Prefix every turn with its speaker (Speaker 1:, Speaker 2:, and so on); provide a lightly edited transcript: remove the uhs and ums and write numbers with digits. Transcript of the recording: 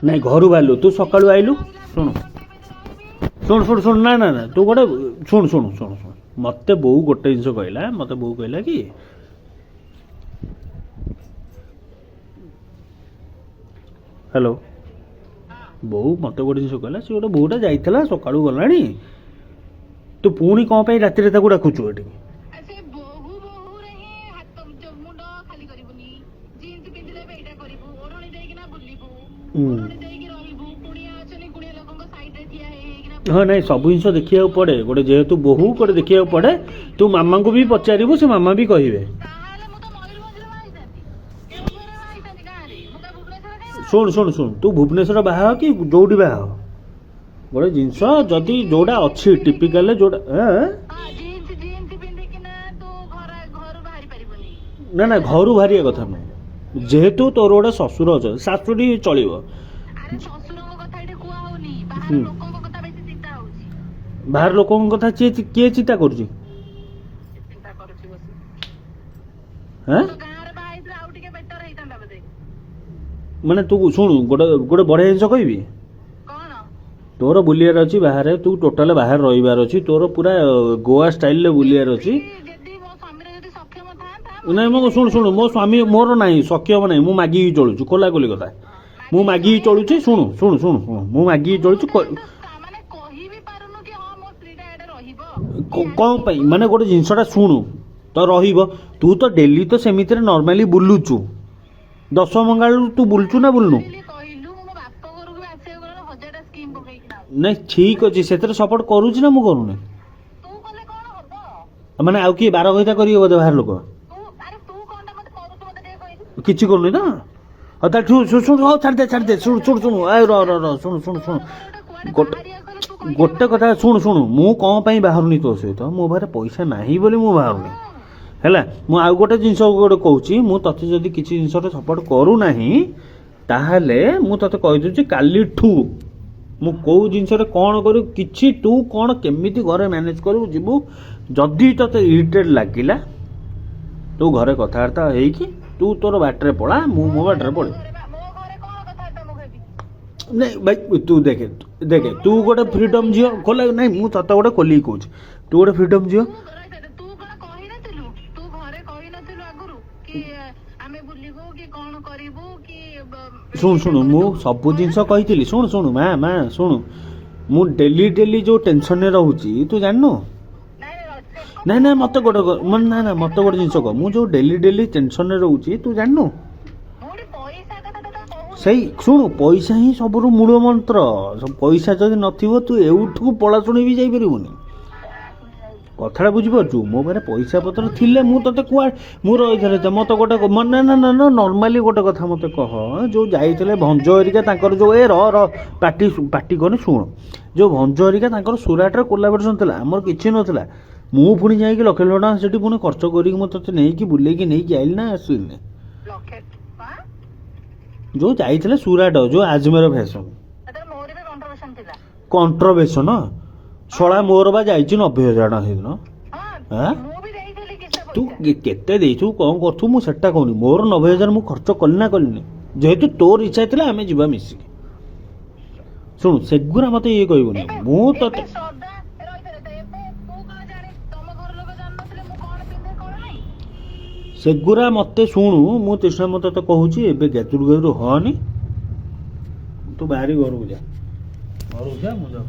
Speaker 1: ନାଇଁ ଘରୁ ବାହାରିଲୁ ତୁ ସକାଳୁ ଆଇଲୁ ଶୁଣୁ ଶୁଣୁ ଶୁଣୁ ଶୁଣୁ ନା ନା ନା ତୁ ଗୋଟେ ଶୁଣୁ ଶୁଣୁ ଶୁଣୁ ଶୁଣୁ ମୋତେ ବୋଉ ଗୋଟେ ଜିନିଷ କହିଲା ମୋତେ ବୋଉ କହିଲା କି ହ୍ୟାଲୋ ବୋଉ ମୋତେ ଗୋଟେ ଜିନିଷ କହିଲା ସେ ଗୋଟେ ବୋଉଟା ଯାଇଥିଲା ସକାଳୁ ଗଲାଣି ତୁ ପୁଣି କ'ଣ ପାଇଁ ରାତିରେ ତାକୁ ଡାକୁଛୁ ଏଠିକି ହଁ ନାଇଁ ସବୁ ଜିନିଷ ଦେଖିବାକୁ ପଡ଼େ ଗୋଟେ ଯେହେତୁ ବୋହୂ ଗୋଟେ ଦେଖିବାକୁ ପଡ଼େ ତୁ ମାମାଙ୍କୁ ବି ପଚାରିବୁ ସେ ମାମା ବି କହିବେ ଶୁଣ ଶୁଣ ଶୁଣ ତୁ ଭୁବନେଶ୍ୱର ବାହା ହ କି ଯୋଉଠି ବାହା ହ ଗୋଟେ ଜିନିଷ ଯଦି ଯୋଉଟା ଅଛି ଟିପିକାଲ ଯୋଉଟା ନା ନା ଘରୁ ବାହାରିବା କଥା ନୁହେଁ ଯେହେତୁ ତୋର ଗୋଟେ ଶ୍ୱଶୁର ଅଛନ୍ତି ଶାଶୁଟି ଚଳିବ ବାହାର ଲୋକଙ୍କ କଥା କିଏ ଚିନ୍ତା କରୁଛି ମାନେ ତୁ ଶୁଣୁ ଗୋଟେ ଗୋଟେ ବଢ଼ିଆ ଜିନିଷ କହିବି ତୋର ବୁଲିବାର ଅଛି ବାହାରେ ତୁ ଟୋଟାଲ ବାହାରେ ରହିବାର ଅଛି ତୋର ପୁରା ଗୋଆ ଷ୍ଟାଇଲରେ ବୁଲିବାର ଅଛି ନାଇଁ ମୋ ଶୁଣୁ ଶୁଣୁ ମୋ ସ୍ୱାମୀ ମୋର ନାହିଁ ସକ୍ଷମ ନାହିଁ ମୁଁ ମାଗିକି ଚଳୁଛୁ ଖୋଲା ଖୋଲି କଥା ମୁଁ ମାଗିକି ଚଳୁଛି ଶୁଣୁ ଶୁଣୁ ଶୁଣୁ ମୁଁ ମାଗିକି ଚଳୁଛି କ'ଣ ପାଇଁ ମାନେ ଗୋଟେ ଜିନିଷଟା ଶୁଣୁ ତ ରହିବ ତୁ ତ ଡେଲି ତ ସେମିତିରେ ନର୍ମାଲି ବୁଲୁଛୁ ଦଶ ମଙ୍ଗାଳରୁ ତୁ ବୁଲୁଛୁ ନା ବୁଲୁନୁ ନାଇଁ ଠିକ୍ ଅଛି ସେଥିରେ ସପୋର୍ଟ କରୁଛି ନା ମୁଁ କରୁନି ମାନେ ଆଉ କିଏ ବାର କହିତା କରିବ ବୋଧେ ବାହାର ଲୋକ କିଛି କରୁନି ତ ଆଉ ତା ଶୁଣୁ ହଉ ଛାଡ଼ିଦେ ଛାଡ଼ିଦେ ଶୁଣୁ ଶୁଣୁ ଶୁଣୁ ଏ ର ଶୁଣୁ ଶୁଣୁ ଶୁଣୁ ଗୋଟେ କଥା ଶୁଣୁ ଶୁଣୁ ମୁଁ କ'ଣ ପାଇଁ ବାହାରୁନି ତୋ ସହିତ ମୋ ପାଖରେ ପଇସା ନାହିଁ ବୋଲି ମୁଁ ବାହାରୁନି ହେଲା ମୁଁ ଆଉ ଗୋଟେ ଜିନିଷ ଗୋଟେ କହୁଛି ମୁଁ ତତେ ଯଦି କିଛି ଜିନିଷରେ ସପୋର୍ଟ କରୁନାହିଁ ତାହେଲେ ମୁଁ ତତେ କହିଦେଉଛି କାଲିଠୁ ମୁଁ କେଉଁ ଜିନିଷରେ କ'ଣ କରିବୁ କିଛି ତୁ କ'ଣ କେମିତି ଘରେ ମ୍ୟାନେଜ୍ କରିବୁ ଯିବୁ ଯଦି ତତେ ଇରିଟେଟ୍ ଲାଗିଲା ତୁ ଘରେ କଥାବାର୍ତ୍ତା ହେଇକି ତୁ ତୋର ବାଟରେ ପଳା ମୁଁ ମୋ ବାଟରେ ପଳେଇ ନାଇଁ ଭାଇ ତୁ ଦେଖେ ଦେଖେ ତୁ ଗୋଟେ ଫ୍ରିଡମ୍ ଝିଅ ଖୋଲା ନାଇଁ ମୁଁ ତତେ ଗୋଟେ ଖୋଲିକି କହୁଛି ତୁ ଗୋଟେ ଫ୍ରିଡମ୍ ଝିଅ ଶୁଣୁ ଶୁଣୁ ମୁଁ ସବୁ ଜିନିଷ କହିଥିଲି ଶୁଣୁ ଶୁଣୁ ମା ମା ଶୁଣୁ ମୁଁ ଡେଲି ଡେଲି ଯୋଉ ଟେନସନରେ ରହୁଛି ତୁ ଜାଣିନୁ ନାଇଁ ନାଇଁ ମତେ ଗୋଟେ ନା ନା ମତେ ଗୋଟେ ଜିନିଷ କହ ମୁଁ ଯୋଉ ଡେଲି ଡେଲି ଟେନସନରେ ରହୁଛି ତୁ ଜାଣିନୁ ସେଇ ଶୁଣୁ ପଇସା ହିଁ ସବୁରୁ ମୂଳ ମନ୍ତ୍ର ପଇସା ଯଦି ନଥିବ ତୁ ଏଉଠୁ ପଳା ଶୁଣି ବି ଯାଇପାରିବୁନି କଥାଟା ବୁଝିପାରୁଛୁ ମୋ ପାଖରେ ପଇସା ପତ୍ର ଥିଲେ ମୁଁ ତତେ କୁଆ ମୁଁ ରହିଥିଲେ ମତେ ଗୋଟେ ନା ନା ନା ନା ନର୍ମାଲି ଗୋଟେ କଥା ମତେ କହ ଯୋଉ ଯାଇଥିଲେ ଭଞ୍ଜ ହେରିକା ତାଙ୍କର ଯୋଉ ଏ ପାଟି କନି ଶୁଣ ଯୋଉ ଭଞ୍ଜ ହେରିକା ତାଙ୍କର ସୁରାଟରେ କୋଲାବରେସନ ଥିଲା ଆମର କିଛି ନଥିଲା ମୁଁ ପୁଣି ଯାଇକି ଲକ୍ଷ ଲକ୍ଷ ଟଙ୍କା ସେଠି ପୁଣି ଖର୍ଚ୍ଚ କରିକି ମୁଁ ତତେ ନେଇକି ବୁଲେଇକି ନେଇକି ଆଇଲି ନା ଆସିଲିନି ଯୋଉ ଯାଇଥିଲେ ସୁରାଟ ଯୋଉ ଆଜମେର ଫ୍ୟାସନ କଣ୍ଟ୍ରଭେସନ ଶଳା ମୋର ବା ଯାଇଛି 90,000 ଟଙ୍କା ସେଦିନ ତୁ କେତେ ଦେଇଛୁ କ'ଣ କରୁଛୁ ମୁଁ ସେଟା କହୁନି ମୋର 90,000 ମୁଁ ଖର୍ଚ୍ଚ କଲି ନା କଲିନି ଯେହେତୁ ତୋର ଇଚ୍ଛା ଥିଲା ଆମେ ଯିବା ମିଶିକି ଶୁଣୁ ସେଗୁରା ମତେ ଇଏ କହିବୁନି ମୁଁ ତତେ ସେଗୁରା ମତେ ଶୁଣୁ ମୁଁ ତୃଷ୍ଣା ମୁଁ ତତେ କହୁଛି ଏବେ ଗାଜୁରୁ ଗାଜୁରୁ ହନି ତୁ ବାହାରି ଘରକୁ ଯା ମୁଁ ଯାଉ